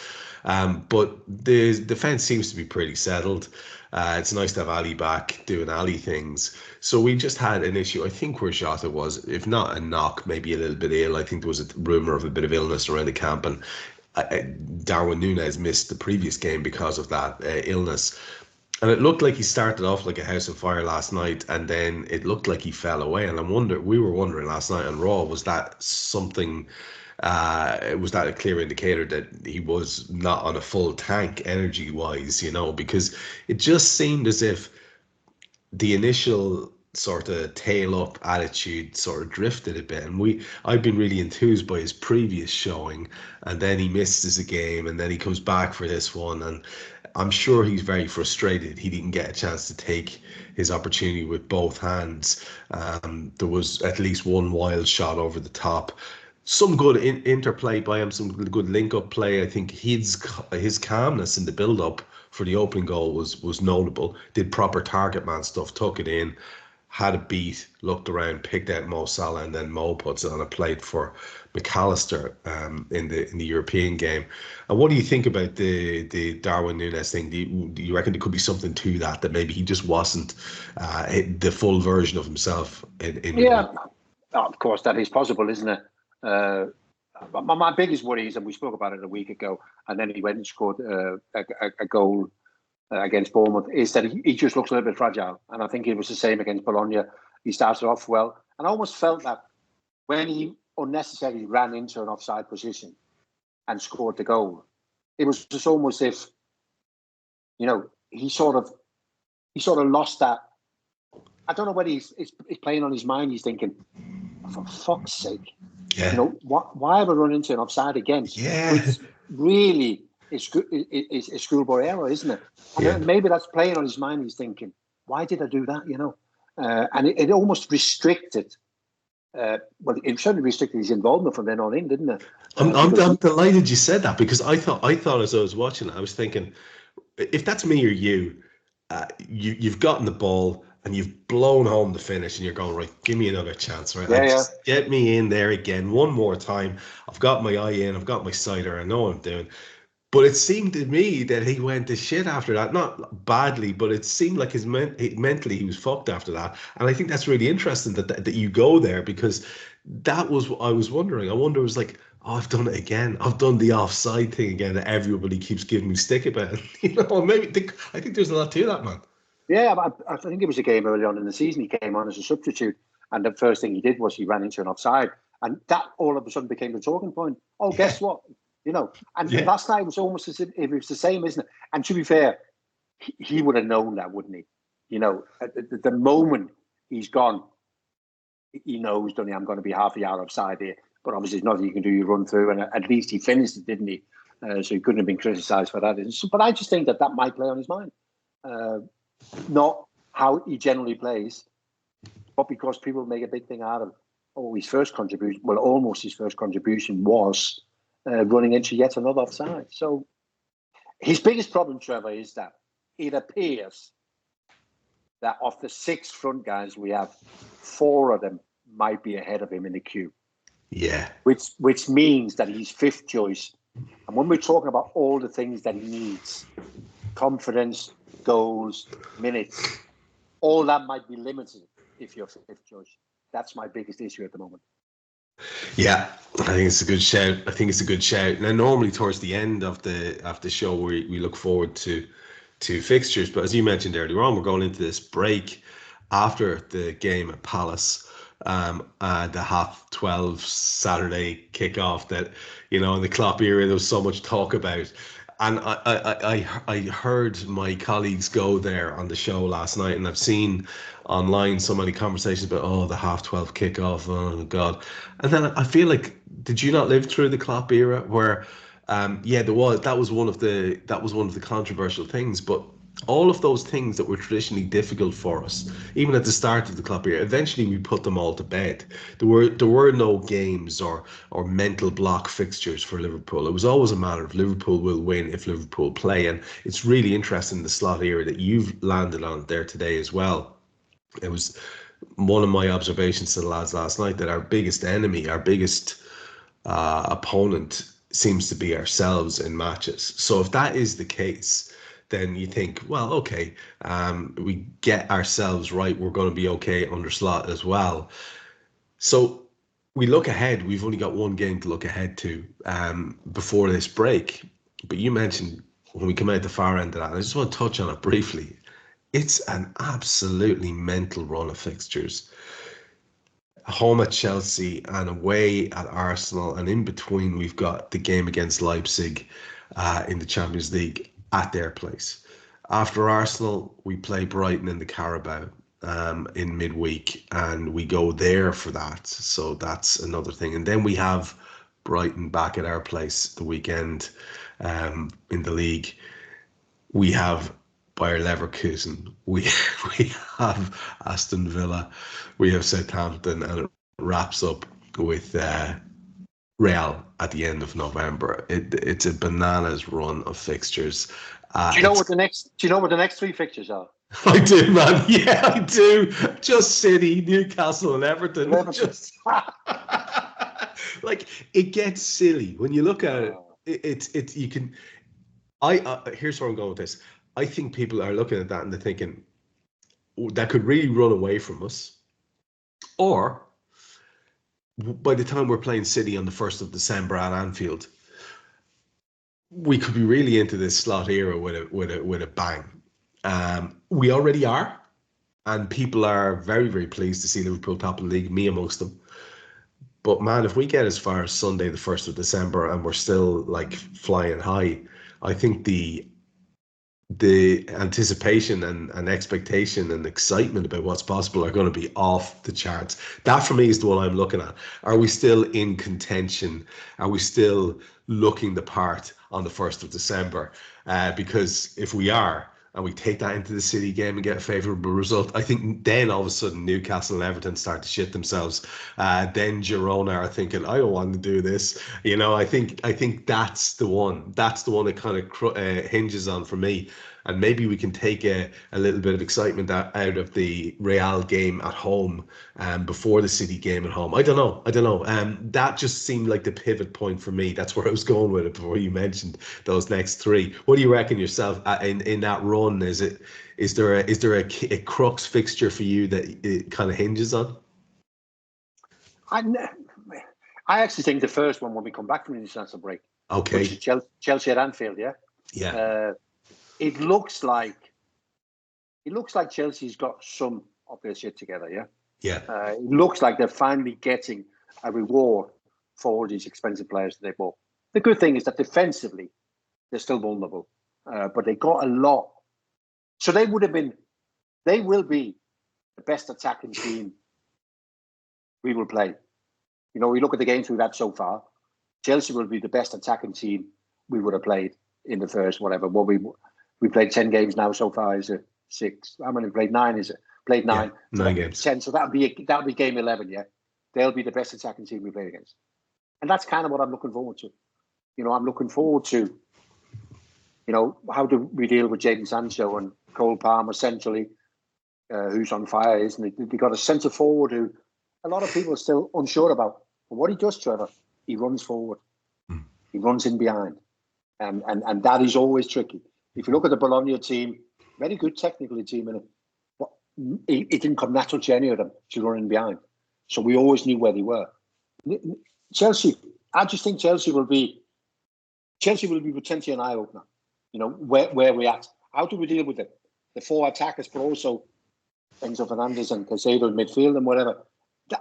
But the defence seems to be pretty settled. It's nice to have Ali back doing Ali things. So we just had an issue, I think, where Jota was, if not a knock, maybe a little bit ill. I think there was a rumour of a bit of illness around the camp, and Darwin Nunez missed the previous game because of that illness. And it looked like he started off like a house on fire last night, and then it looked like he fell away. And we were wondering last night on Raw, was that something? Was that a clear indicator that he was not on a full tank energy-wise? Because it just seemed as if the initial sort of tail up attitude sort of drifted a bit, and I've been really enthused by his previous showing, and then he misses a game, and then he comes back for this one, and I'm sure he's very frustrated he didn't get a chance to take his opportunity with both hands. There was at least one wild shot over the top. Some good interplay by him, some good link-up play. I think his calmness in the build-up for the opening goal was notable. Did proper target man stuff, took it in, had a beat, looked around, picked out Mo Salah, and then Mo puts it on a plate for McAllister in the European game. And what do you think about the Darwin Nunez thing? Do you reckon there could be something to that maybe he just wasn't the full version of himself? Yeah, of course, that is possible, isn't it? My biggest worry is, and we spoke about it a week ago, and then he went and scored a goal against Bournemouth, is that he just looks a little bit fragile. And I think it was the same against Bologna. He started off well. And I almost felt that when he unnecessarily ran into an offside position and scored the goal, it was just almost if, he sort of lost that. I don't know whether he's playing on his mind. He's thinking, for fuck's sake, why have I run into an offside again? Yeah. Which really is a schoolboy error, isn't it? And maybe that's playing on his mind. He's thinking, why did I do that? And it almost restricted. It certainly restricted his involvement from then on in, didn't it? I'm delighted you said that, because I thought as I was watching it, I was thinking, if that's me or you've gotten the ball and you've blown home the finish, and you're going, right, give me another chance, right? Just get me in there again one more time. I've got my eye in, I've got my sighter, I know what I'm doing. But it seemed to me that he went to shit after that. Not badly, but it seemed like mentally he was fucked after that. And I think that's really interesting that you go there, because that was what I was wondering. I wonder, it was like, oh, I've done it again. I've done the offside thing again that everybody keeps giving me stick about. I think there's a lot to that, man. Yeah, I think it was a game early on in the season. He came on as a substitute, and the first thing he did was he ran into an offside. And that all of a sudden became the talking point. Oh, guess what? And last night was almost as if it was the same, isn't it? And to be fair, he would have known that, wouldn't he? At the moment he's gone, he knows, Downey, I'm going to be half a yard offside here. But obviously, there's nothing you can do. You run through, and at least he finished it, didn't he? So he couldn't have been criticised for that. But I just think that might play on his mind. Not how he generally plays, but because people make a big thing out of, his first contribution. Well, almost his first contribution was running into yet another offside. So his biggest problem, Trevor, is that it appears that of the 6 front guys we have, 4 of them might be ahead of him in the queue. Yeah. Which means that he's 5th choice. And when we're talking about all the things that he needs, confidence, goals, minutes, all that might be limited if you're 5th choice. That's my biggest issue at the moment. Yeah, I think it's a good shout. Now, normally towards the end of the show, we look forward to fixtures. But as you mentioned earlier on, we're going into this break after the game at Palace, the 12:30 Saturday kickoff that, in the Klopp era, there was so much talk about. And I heard my colleagues go there on the show last night, and I've seen online so many conversations about, oh, the 12:30 kickoff, oh God. And then I feel like, did you not live through the Klopp era where, yeah, that was one of the controversial things, but all of those things that were traditionally difficult for us, even at the start of the club year, eventually we put them all to bed. There were no games or mental block fixtures for Liverpool. It was always a matter of Liverpool will win if Liverpool play, and it's really interesting the slot era that you've landed on there today as well. It was one of my observations to the lads last night that our biggest enemy, our biggest opponent seems to be ourselves in matches. So if that is the case, then you think, well, okay, we get ourselves right, we're going to be okay under slot as well. So we look ahead. We've only got one game to look ahead to before this break. But you mentioned when we come out the far end of that, and I just want to touch on it briefly. It's an absolutely mental run of fixtures. Home at Chelsea and away at Arsenal, and in between we've got the game against Leipzig in the Champions League at their place. After Arsenal, we play Brighton in the Carabao in midweek, and we go there for that. So that's another thing. And then we have Brighton back at our place the weekend in the league. We have Bayer Leverkusen, we have Aston Villa, we have Southampton, and it wraps up with Real at the end of November. It's a bananas run of fixtures. Do you know what the next three fixtures are? I do, man. Yeah, I do. Just City, Newcastle, and Everton. Just like, it gets silly when you look at it. It's you can. Here's where I'm going with this. I think people are looking at that and they're thinking, oh, that could really run away from us. Or by the time we're playing City on the 1st of December at Anfield, we could be really into this slot era with a bang. We already are, and people are very, very pleased to see Liverpool top of the league, me amongst them. But man, if we get as far as Sunday, the 1st of December, and we're still like flying high, I think the anticipation and expectation and excitement about what's possible are going to be off the charts. That for me is the one I'm looking at. Are we still in contention? Are we still looking the part on the 1st of December? Because if we are, and we take that into the City game and get a favourable result, I think then all of a sudden Newcastle and Everton start to shit themselves. Then Girona are thinking, I don't want to do this. You know, I think that's the one. That's the one that kind of hinges on for me. And maybe we can take a little bit of excitement out of the Real game at home before the City game at home. I don't know. That just seemed like the pivot point for me. That's where I was going with it before you mentioned those next three. What do you reckon yourself in that run? Is there a crux fixture for you that it kind of hinges on? I actually think the first one when we come back from the international break. Okay. Which is Chelsea at Anfield, yeah? Yeah. It looks like Chelsea's got some of their shit together, yeah? Yeah. It looks like they're finally getting a reward for all these expensive players that they bought. The good thing is that defensively, they're still vulnerable. But they got a lot. So they will be the best attacking team we will play. You know, we look at the games we've had so far, Chelsea will be the best attacking team we would have played in the first, whatever. Well, we played 10 games now so far. Is it 6? How many played? 9, is it? Played 9. Yeah, 9 games. 10. So that'll be game 11, yeah? They'll be the best attacking team we play against. And that's kind of what I'm looking forward to. You know, I'm looking forward to, you know, how do we deal with Jadon Sancho and Cole Palmer centrally, who's on fire, isn't he? They got a centre forward who a lot of people are still unsure about. But what he does, Trevor, he runs forward. He runs in behind. And that is always tricky. If you look at the Bologna team, very good technically team, and it didn't come natural to any of them to run in behind. So we always knew where they were. Chelsea, I just think Chelsea will be potentially an eye opener. You know, where we're at. How do we deal with it? The 4 attackers, but also Enzo Fernandez and Caicedo in midfield and whatever.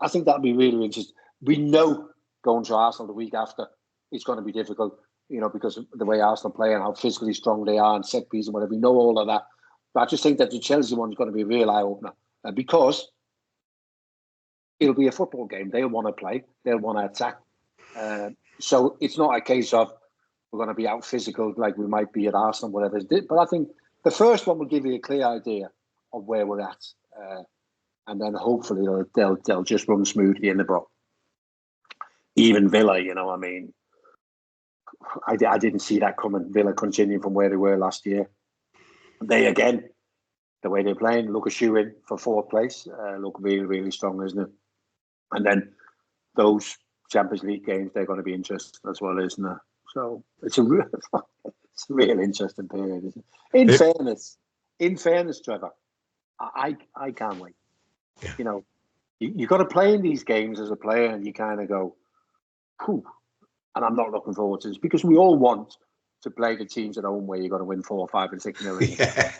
I think that'll be really interesting. We know going to Arsenal the week after, it's going to be difficult. because of the way Arsenal play and how physically strong they are and set piece and whatever. We know all of that. But I just think that the Chelsea one's going to be a real eye-opener because it'll be a football game. They'll want to play. They'll want to attack. So it's not a case of we're going to be out physical like we might be at Arsenal, whatever. But I think the first one will give you a clear idea of where we're at. And then hopefully they'll just run smoothly in the book. Even Villa, I didn't see that coming. Villa continuing from where they were last year. They, again, the way they're playing, look a shoe in for fourth place. Look really, really strong, isn't it? And then those Champions League games, they're going to be interesting as well, isn't it? So it's a real interesting period, isn't it? In fairness, Trevor, I can't wait. Yeah. You've got to play in these games as a player and you kind of go, whew. And I'm not looking forward to this because we all want to play the teams at home where you've got to win 4 or 5 and 6 0. Yeah.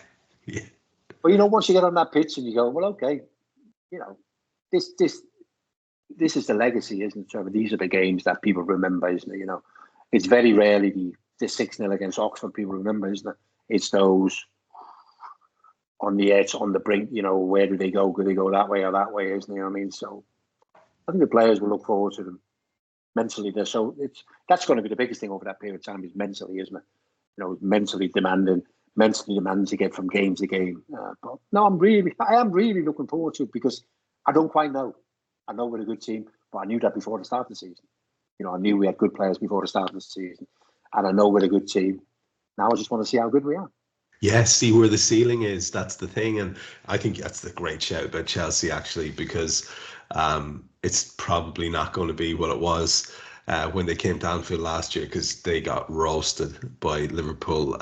But once you get on that pitch and you go, well, okay, this is the legacy, isn't it, Trevor? These are the games that people remember, isn't it? It's very rarely the 6-0 against Oxford people remember, isn't it? It's those on the edge, on the brink, where do they go? Could they go that way or that way, isn't it? So I think the players will look forward to them. Mentally, that's going to be the biggest thing over that period of time is mentally, isn't it? Mentally demanding to get from game to game. But no, I am really looking forward to it because I don't quite know. I know we're a good team, but I knew that before the start of the season. I knew we had good players before the start of the season, and I know we're a good team. Now I just want to see how good we are. Yeah, see where the ceiling is. That's the thing, and I think that's the great shout about Chelsea actually because. It's probably not going to be what it was when they came to Anfield last year because they got roasted by Liverpool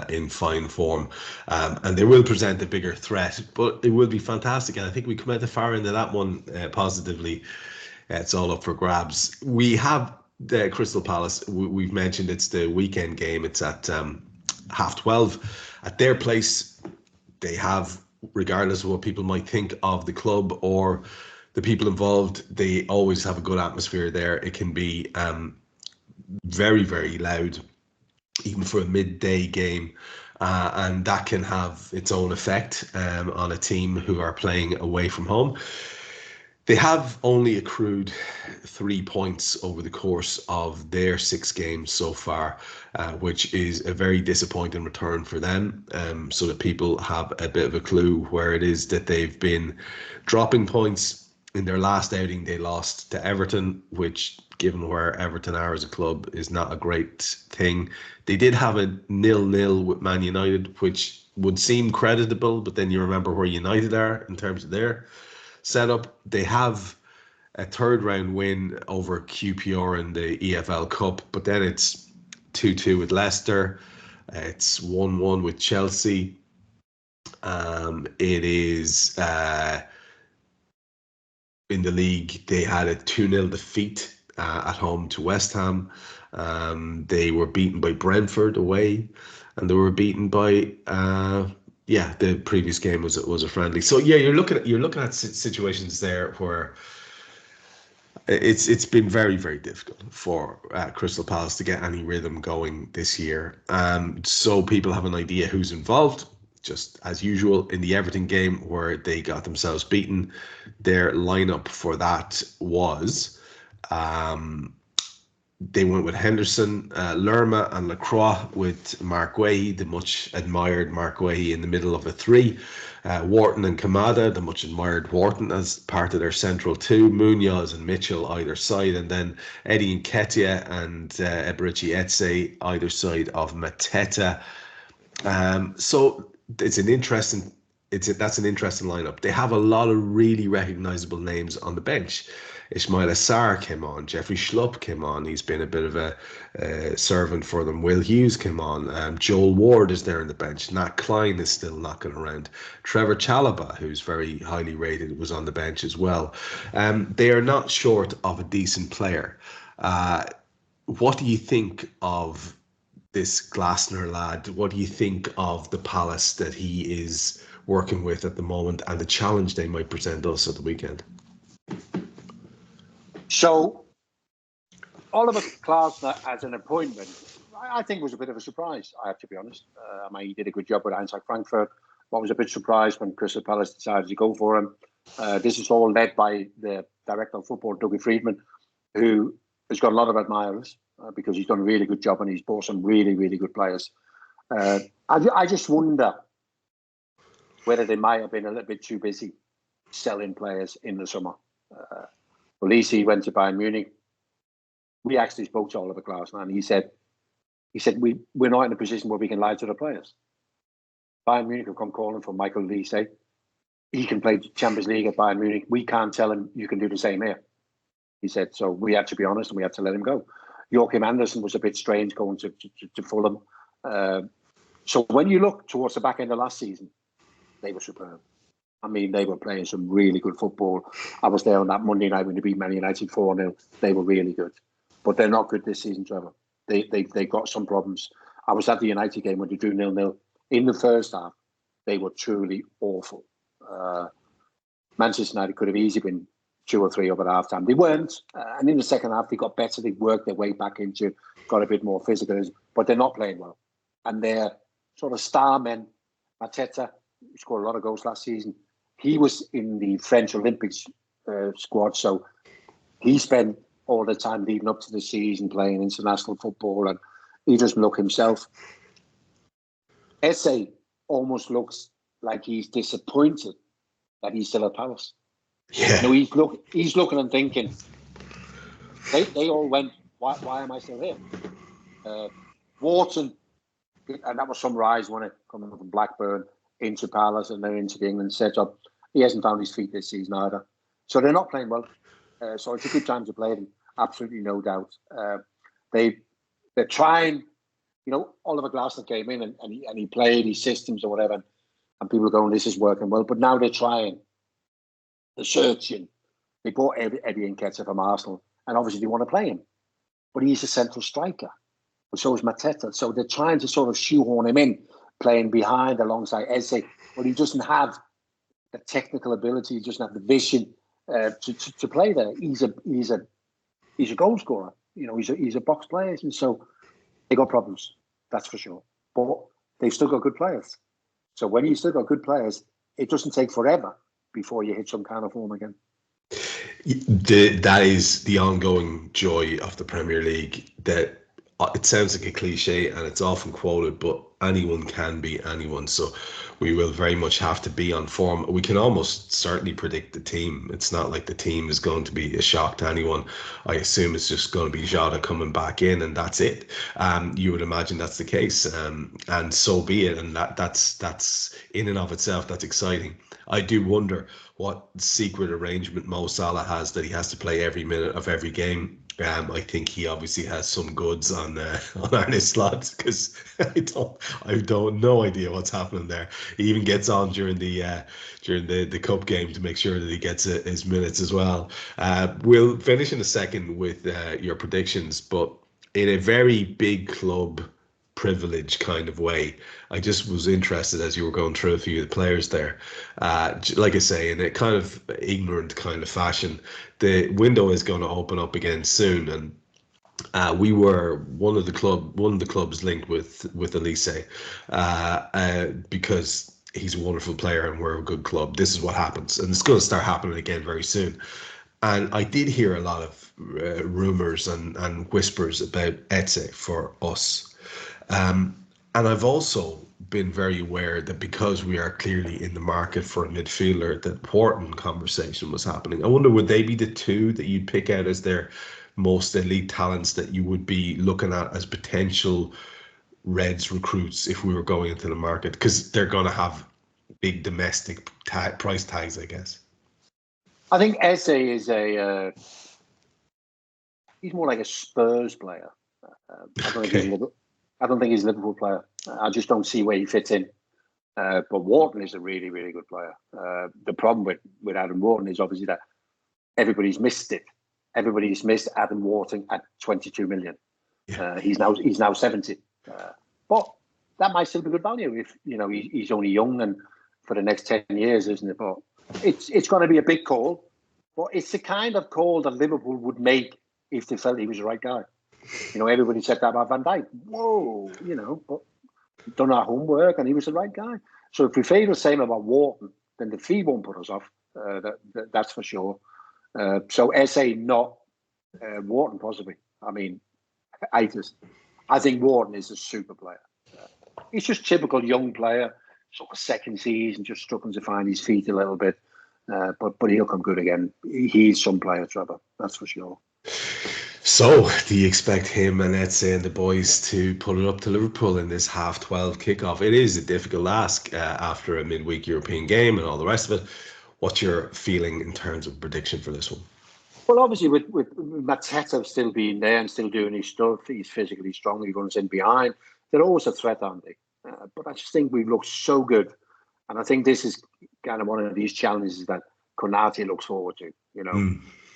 in fine form. And they will present a bigger threat, but it will be fantastic. And I think we come out the far end of that one positively. It's all up for grabs. We have the Crystal Palace. We've mentioned it's the weekend game. It's at 12:30 at their place. They have, regardless of what people might think of the club or the people involved, they always have a good atmosphere there. It can be very, very loud, even for a midday game. And that can have its own effect on a team who are playing away from home. They have only accrued 3 points over the course of their 6 games so far, which is a very disappointing return for them, so that people have a bit of a clue where it is that they've been dropping points. In their last outing, they lost to Everton, which, given where Everton are as a club, is not a great thing. They did have a 0-0 with Man United, which would seem creditable, but then you remember where United are in terms of their setup. They have a third round win over QPR in the EFL Cup, but then it's 2-2 with Leicester. It's 1-1 with Chelsea. It is... in the league, they had a 2-0 defeat at home to West Ham. They were beaten by Brentford away, and they were beaten by the previous game was a friendly. So yeah, you're looking at situations there where it's been very, very difficult for Crystal Palace to get any rhythm going this year. So people have an idea who's involved. Just as usual in the Everton game where they got themselves beaten, their lineup for that was they went with Henderson, Lerma and Lacroix, with Mark Guehi, the much admired Mark Guehi, in the middle of a 3. Wharton and Kamada, the much admired Wharton, as part of their central 2. Munoz and Mitchell either side, and then Eddie Nketiah and Eberici Eze either side of Mateta. So that's an interesting lineup. They have a lot of really recognizable names on the bench. Ismail Assar came on. Jeffrey Schlupp came on. He's been a bit of a servant for them. Will Hughes came on. Joel Ward is there on the bench. Nat Klein is still knocking around. Trevor Chalobah, who's very highly rated, was on the bench as well. They are not short of a decent player. What do you think of this Glasner lad? What do you think of the Palace that he is working with at the moment and the challenge they might present us at the weekend? So, Oliver Glasner as an appointment, I think it was a bit of a surprise, I have to be honest. I mean, he did a good job with Eintracht Frankfurt. I was a bit surprised when Crystal Palace decided to go for him. This is all led by the director of football, Dougie Friedman, who has got a lot of admirers because he's done a really good job and he's bought some really, really good players. I just wonder whether they might have been a little bit too busy selling players in the summer. Olise went to Bayern Munich. We actually spoke to Oliver Glasner and he said we're not in a position where we can lie to the players. Bayern Munich have come calling for Michael Olise. He can play Champions League at Bayern Munich. We can't tell him you can do the same here. He said, so we have to be honest and we have to let him go. Joachim Andersen was a bit strange going to Fulham. So when you look towards the back end of last season, they were superb. I mean, they were playing some really good football. I was there on that Monday night when they beat Man United 4-0. They were really good. But they're not good this season, Trevor. They got some problems. I was at the United game when they drew 0-0. In the first half, they were truly awful. Manchester United could have easily been 2 or 3 up at half-time. They weren't. And in the second half, they got better. They worked their way back into, got a bit more physical. But they're not playing well. And their sort of star men, Mateta, who scored a lot of goals last season, he was in the French Olympics squad. So he spent all the time leading up to the season playing international football. And he doesn't look himself. Eze almost looks like he's disappointed that he's still at Palace. Yeah. You know, he's looking and thinking, they all went, why am I still here? Wharton, and that was some rise, wasn't it? Coming from Blackburn into Palace and then into the England setup. He hasn't found his feet this season either. So they're not playing well. So it's a good time to play them. Absolutely no doubt. They're trying, you know, Oliver Glasner came in and he played his systems or whatever. And people are going, this is working well. But now they're trying. They're searching. They bought Eddie Nketiah from Arsenal. And obviously they want to play him. But he's a central striker. But so is Mateta. So they're trying to sort of shoehorn him in, playing behind alongside Eze. But he doesn't have the technical ability. He doesn't have the vision to play there. He's a goal scorer. You know, he's a box player. And so they got problems. That's for sure. But they've still got good players. So when you still got good players, it doesn't take forever before you hit some kind of form again. That is the ongoing joy of the Premier League. That it sounds like a cliche and it's often quoted, but anyone can be anyone. So we will very much have to be on form. We can almost certainly predict the team. It's not like the team is going to be a shock to anyone. I assume it's just going to be Jota coming back in and that's it. You would imagine that's the case, and so be it. And that's in and of itself, that's exciting. I do wonder what secret arrangement Mo Salah has that he has to play every minute of every game. I think he obviously has some goods on Arne Slot because I don't no idea what's happening there. He even gets on during the cup game to make sure that he gets his minutes as well. We'll finish in a second with your predictions, but in a very big club privilege kind of way. I just was interested as you were going through a few of the players there. Like I say, in a kind of ignorant kind of fashion, the window is going to open up again soon, and we were one of the clubs linked with Olise because he's a wonderful player and we're a good club. This is what happens, and it's going to start happening again very soon. And I did hear a lot of rumours and whispers about Eze for us. And I've also been very aware that because we are clearly in the market for a midfielder, that Wharton conversation was happening. I wonder, would they be the two that you'd pick out as their most elite talents that you would be looking at as potential Reds recruits if we were going into the market? Because they're going to have big domestic price tags, I guess. I think Eze is he's more like a Spurs player. I don't think he's a Liverpool player. I just don't see where he fits in. But Wharton is a really, really good player. The problem with Adam Wharton is obviously that everybody's missed it. Everybody's missed Adam Wharton at 22 million. Yeah. He's now 70. But that might still be good value if he's only young and for the next 10 years, isn't it? But it's going to be a big call. But it's the kind of call that Liverpool would make if they felt he was the right guy. Everybody said that about Van Dijk. Whoa, but done our homework and he was the right guy. So if we feel the same about Wharton, then the fee won't put us off. That's for sure. So SA not Wharton possibly. I mean, I think Wharton is a super player. He's just typical young player, sort of second season, just struggling to find his feet a little bit. But he'll come good again. He's some player, Trevor. That's for sure. So, do you expect him and Etse and the boys to pull it up to Liverpool in this 12:30 kickoff? It is a difficult ask after a midweek European game and all the rest of it. What's your feeling in terms of prediction for this one? Well, obviously, with Mateta still being there and still doing his stuff, he's physically strong, he runs in behind. They're always a threat, aren't they? But I just think we've looked so good. And I think this is kind of one of these challenges that Konate looks forward to,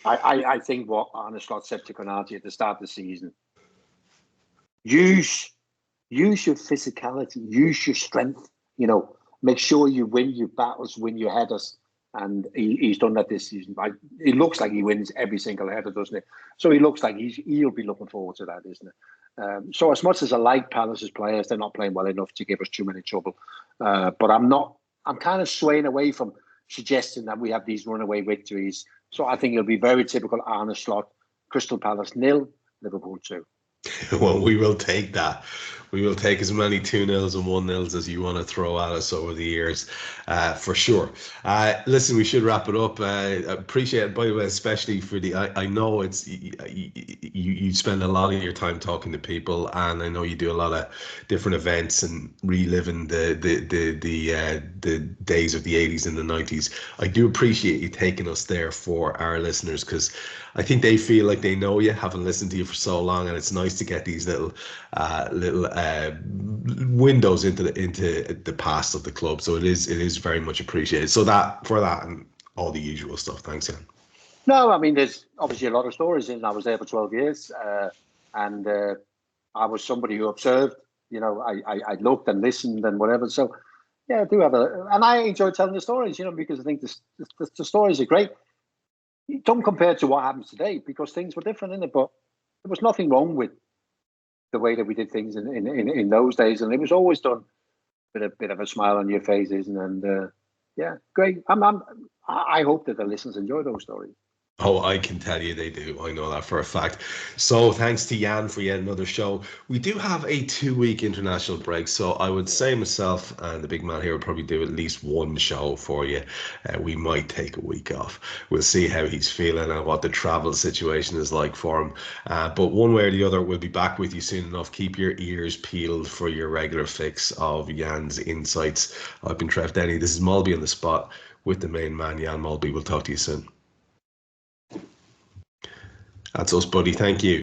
I think what Arne Slot said to Konate at the start of the season, use your physicality, use your strength, make sure you win your battles, win your headers. And he's done that this season. It looks like he wins every single header, doesn't it? So he looks like he'll be looking forward to that, isn't it? So as much as I like Palace's players, they're not playing well enough to give us too many trouble. But I'm kind of swaying away from suggesting that we have these runaway victories. So I think it'll be very typical Arne Slot. Crystal Palace 0, Liverpool 2. Well, we will take that. We will take as many 2-0s and 1-0s as you want to throw at us over the years, for sure. Listen, we should wrap it up. Appreciate it, by the way, especially for I know it's you spend a lot of your time talking to people, and I know you do a lot of different events and reliving the days of the 80s and the 90s. I do appreciate you taking us there for our listeners, because I think they feel like they know you, having listened to you for so long, and it's nice to get these little windows into the past of the club. So it is very much appreciated. So for that and all the usual stuff. Thanks, Jan. No, I mean, there's obviously a lot of stories, and I was there for 12 years, and I was somebody who observed. I looked and listened and whatever. So yeah, I do have and I enjoy telling the stories. Because I think the stories are great. Don't compare to what happens today, because things were different, innit? But there was nothing wrong with the way that we did things in those days, and it was always done with a bit of a smile on your faces, and yeah, great. I hope that the listeners enjoy those stories. Oh, I can tell you they do. I know that for a fact. So thanks to Jan for yet another show. We do have a 2-week international break, so I would say myself and the big man here will probably do at least one show for you. We might take a week off. We'll see how he's feeling and what the travel situation is like for him. But one way or the other, we'll be back with you soon enough. Keep your ears peeled for your regular fix of Jan's insights. I've been Trev Downey. This is Molby on the spot with the main man, Jan Molby. We'll talk to you soon. That's us, buddy. Thank you.